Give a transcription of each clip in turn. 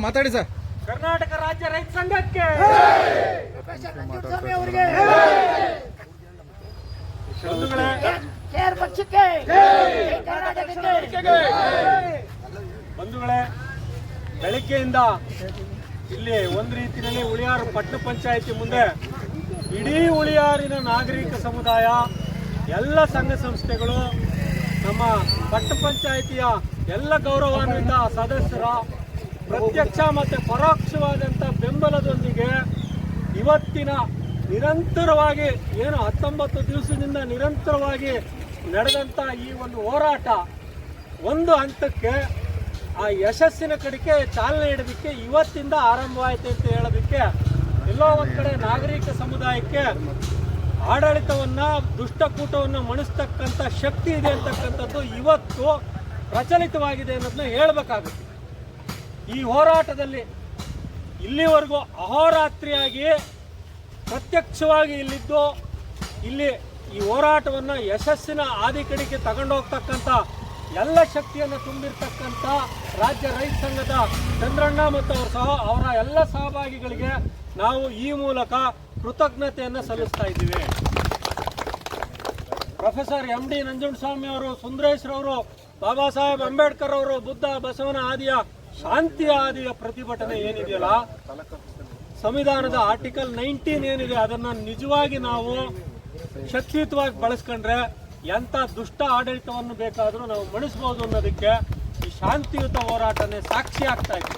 ಮಾತಾಡಿ ಸರ್. ಕರ್ನಾಟಕ ರಾಜ್ಯ ರೈತ ಸಂಘಕ್ಕೆ ಬಂಧುಗಳೇ, ಬೆಳಗ್ಗೆಯಿಂದ ಇಲ್ಲಿ ಒಂದು ರೀತಿಯಲ್ಲಿ ಉಳಿಯಾರು ಪಟ್ಟಣ ಪಂಚಾಯಿತಿ ಮುಂದೆ ಇಡೀ ಉಳಿಯಾರಿನ ನಾಗರಿಕ ಸಮುದಾಯ, ಎಲ್ಲ ಸಂಘ ಸಂಸ್ಥೆಗಳು, ನಮ್ಮ ಪಟ್ಟಣ ಪಂಚಾಯಿತಿಯ ಎಲ್ಲ ಗೌರವಾನ್ವಿತ ಸದಸ್ಯರ ಪ್ರತ್ಯಕ್ಷ ಮತ್ತು ಪರೋಕ್ಷವಾದಂಥ ಬೆಂಬಲದೊಂದಿಗೆ ಇವತ್ತಿನ ನಿರಂತರವಾಗಿ 19 ದಿವಸದಿಂದ ನಿರಂತರವಾಗಿ ನಡೆದಂಥ ಈ ಒಂದು ಹೋರಾಟ ಒಂದು ಹಂತಕ್ಕೆ ಆ ಯಶಸ್ಸಿನ ಕಡೆಗೆ ಚಾಲನೆ ಇಡೋದಕ್ಕೆ ಇವತ್ತಿಂದ ಆರಂಭವಾಯಿತು ಅಂತ ಹೇಳೋದಕ್ಕೆ ಎಲ್ಲೋ ಒಂದು ಕಡೆ ನಾಗರಿಕ ಸಮುದಾಯಕ್ಕೆ ಆಡಳಿತವನ್ನು, ದುಷ್ಟಕೂಟವನ್ನು ಮಣಿಸ್ತಕ್ಕಂಥ ಶಕ್ತಿ ಇದೆ ಅಂತಕ್ಕಂಥದ್ದು ಇವತ್ತು ಪ್ರಚಲಿತವಾಗಿದೆ ಅನ್ನೋದನ್ನ ಹೇಳಬೇಕಾಗುತ್ತೆ. ಈ ಹೋರಾಟದಲ್ಲಿ ಇಲ್ಲಿವರೆಗೂ ಅಹೋರಾತ್ರಿಯಾಗಿ ಪ್ರತ್ಯಕ್ಷವಾಗಿ ಇಲ್ಲಿದ್ದು ಇಲ್ಲಿ ಈ ಹೋರಾಟವನ್ನು ಯಶಸ್ಸಿನ ಹಾದಿ ಕಡೆಗೆ ತಗೊಂಡೋಗ್ತಕ್ಕಂಥ ಎಲ್ಲ ಶಕ್ತಿಯನ್ನು ತುಂಬಿರ್ತಕ್ಕಂಥ ರಾಜ್ಯ ರೈತ ಸಂಘದ ಚಂದ್ರಣ್ಣ ಮತ್ತು ಅವರ ಎಲ್ಲ ಸಹಭಾಗಿಗಳಿಗೆ ನಾವು ಈ ಮೂಲಕ ಕೃತಜ್ಞತೆಯನ್ನು ಸಲ್ಲಿಸ್ತಾ ಇದ್ದೀವಿ. ಪ್ರೊಫೆಸರ್ MD ನಂಜುಂಡಸ್ವಾಮಿ ಅವರು, ಸುಂದರೇಶ್ರವರು, ಬಾಬಾ ಸಾಹೇಬ್ ಅಂಬೇಡ್ಕರ್ ಅವರು, ಬುದ್ಧ ಬಸವನ ಆದಿಯ ಶಾಂತಿಯ ಆದಿಯ ಪ್ರತಿಭಟನೆ ಏನಿದೆಯಲ್ಲ, ಸಂವಿಧಾನದ ಆರ್ಟಿಕಲ್ 19 ಏನಿದೆ ಅದನ್ನು ನಿಜವಾಗಿ ನಾವು ಶಕ್ತಿಯುತವಾಗಿ ಬಳಸ್ಕೊಂಡ್ರೆ ಎಂಥ ದುಷ್ಟ ಆಡಳಿತವನ್ನು ಬೇಕಾದರೂ ನಾವು ಮಣಿಸ್ಬೋದು ಅನ್ನೋದಕ್ಕೆ ಈ ಶಾಂತಿಯುತ ಹೋರಾಟನೇ ಸಾಕ್ಷಿ ಆಗ್ತಾ ಇದೆ.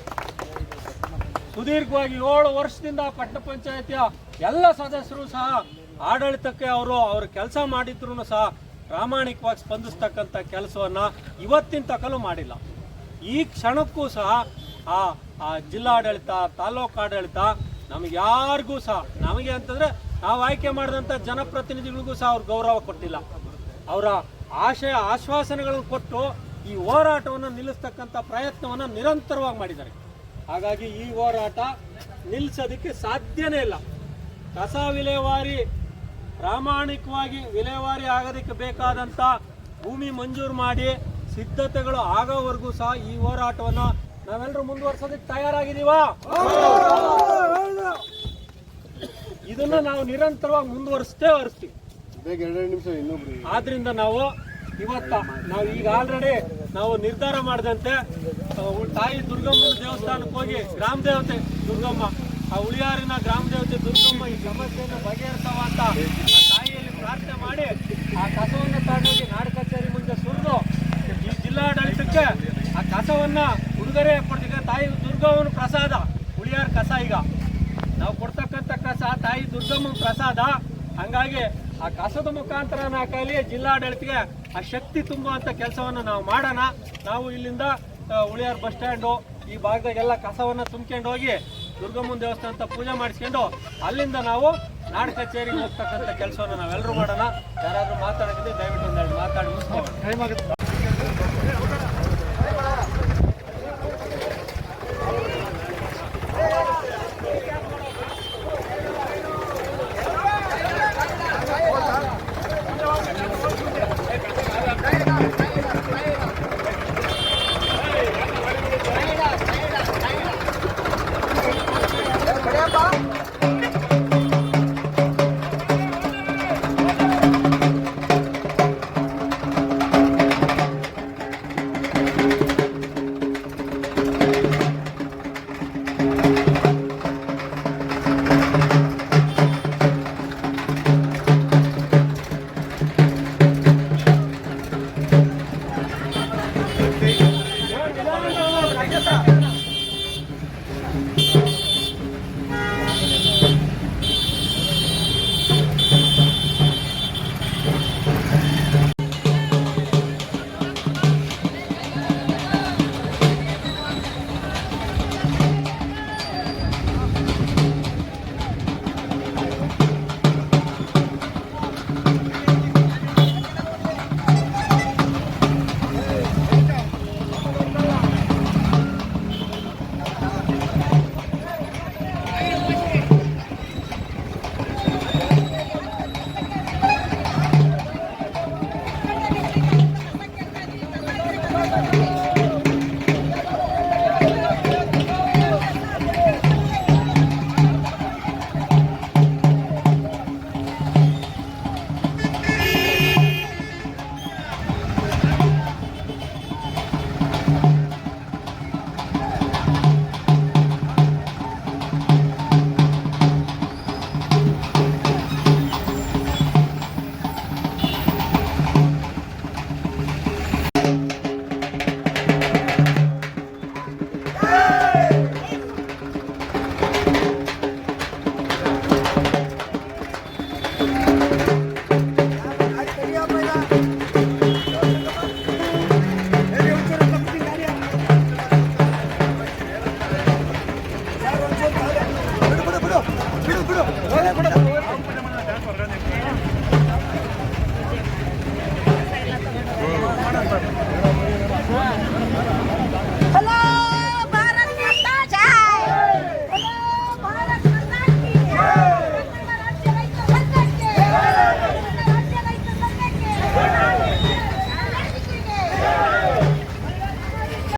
ಸುದೀರ್ಘವಾಗಿ 7 ವರ್ಷದಿಂದ ಪಟ್ಟಣ ಪಂಚಾಯಿತಿಯ ಎಲ್ಲ ಸದಸ್ಯರು ಸಹ ಆಡಳಿತಕ್ಕೆ ಅವ್ರ ಕೆಲಸ ಮಾಡಿದ್ರು ಸಹ ಪ್ರಾಮಾಣಿಕವಾಗಿ ಸ್ಪಂದಿಸ್ತಕ್ಕಂಥ ಕೆಲಸವನ್ನು ಇವತ್ತಿನ ತಕಲು ಮಾಡಿಲ್ಲ. ಈ ಕ್ಷಣಕ್ಕೂ ಸಹ ಆ ಜಿಲ್ಲಾಡಳಿತ, ತಾಲೂಕು ಆಡಳಿತ ನಮಗೆ ಯಾರಿಗೂ ಸಹ, ನಮಗೆ ಅಂತಂದರೆ ನಾವು ಆಯ್ಕೆ ಮಾಡಿದಂಥ ಜನಪ್ರತಿನಿಧಿಗಳಿಗೂ ಸಹ ಅವ್ರು ಗೌರವ ಕೊಟ್ಟಿಲ್ಲ. ಅವರ ಆಶ್ವಾಸನೆಗಳನ್ನು ಕೊಟ್ಟು ಈ ಹೋರಾಟವನ್ನು ನಿಲ್ಲಿಸ್ತಕ್ಕಂಥ ಪ್ರಯತ್ನವನ್ನು ನಿರಂತರವಾಗಿ ಮಾಡಿದ್ದಾರೆ. ಹಾಗಾಗಿ ಈ ಹೋರಾಟ ನಿಲ್ಲಿಸೋದಕ್ಕೆ ಸಾಧ್ಯನೇ ಇಲ್ಲ. ಕಸ ವಿಲೇವಾರಿ ಪ್ರಾಮಾಣಿಕವಾಗಿ ವಿಲೇವಾರಿ ಆಗೋದಕ್ಕೆ ಬೇಕಾದಂಥ ಭೂಮಿ ಮಂಜೂರು ಮಾಡಿ ಸಿದ್ಧತೆಗಳು ಆಗೋವರೆಗೂ ಸಹ ಈ ಹೋರಾಟವನ್ನು ನಾವೆಲ್ಲರೂ ಮುಂದುವರ್ಸೋದಕ್ಕೆ ತಯಾರಾಗಿದ್ದೀವಾ? ಇದನ್ನ ನಾವು ನಿರಂತರವಾಗಿ ಮುಂದುವರಿಸ್ತೀವಿ. ಆದ್ರಿಂದ ನಾವು ಈಗ ಆಲ್ರೆಡಿ ನಾವು ನಿರ್ಧಾರ ಮಾಡಿದಂತೆ ತಾಯಿ ದುರ್ಗಮ್ಮನ ದೇವಸ್ಥಾನಕ್ಕೆ ಹೋಗಿ ಗ್ರಾಮ ದೇವತೆ ದುರ್ಗಮ್ಮ, ಆ ಉಳಿಯಾರಿನ ಗ್ರಾಮ ದೇವತೆ ದುರ್ಗಮ್ಮ ಈ ಸಮಸ್ಯೆಯನ್ನು ಬಗೆಹರಿಸವ ಅಂತ ತಾಯಿಯಲ್ಲಿ ಪ್ರಾರ್ಥನೆ ಮಾಡಿ ಆ ಕಸವನ್ನು ತಗೊಂಡೋಗಿ ನಾಡ ಕಚೇರಿ ಮುಂದೆ ಸುರಿದು ಈ ಜಿಲ್ಲಾಡಳಿತಕ್ಕೆ ಆ ಕಸವನ್ನ ಉಡುಗೊರೆ ಕೊಡ್ತೀವಿ. ತಾಯಿ ದುರ್ಗಮ್ಮನ ಪ್ರಸಾದ ಉಳಿಯಾರ ಕಸ, ಈಗ ನಾವು ಕೊಡ್ತಕ್ಕಂಥ ಕಸ ತಾಯಿ ದುರ್ಗಮ್ಮನ ಪ್ರಸಾದ. ಹಂಗಾಗಿ ಆ ಕಸದ ಮುಖಾಂತರ ನಾಕಲ್ಲಿ ಜಿಲ್ಲಾಡಳಿತಕ್ಕೆ ಆ ಶಕ್ತಿ ತುಂಬುವಂಥ ಕೆಲಸವನ್ನು ನಾವು ಮಾಡೋಣ. ನಾವು ಇಲ್ಲಿಂದ ಉಳಿಯಾರ ಬಸ್ ಸ್ಟ್ಯಾಂಡು ಈ ಭಾಗದಾಗೆಲ್ಲ ಕಸವನ್ನು ತುಂಬ್ಕೊಂಡು ಹೋಗಿ ದುರ್ಗಮ್ಮನ ದೇವಸ್ಥಾನ ಪೂಜೆ ಮಾಡಿಸ್ಕೊಂಡು ಅಲ್ಲಿಂದ ನಾವು ನಾಡ ಕಚೇರಿಗೆ ಹೋಗ್ತಕ್ಕಂಥ ಕೆಲಸವನ್ನು ನಾವೆಲ್ಲರೂ ಮಾಡೋಣ. ಯಾರಾದರೂ ಮಾತಾಡೋದಿದ್ರೆ ದಯವಿಟ್ಟು ಒಂದೆರಡು ಮಾತಾಡಿ ಮುಗಿಸ್ಕೊಂಡು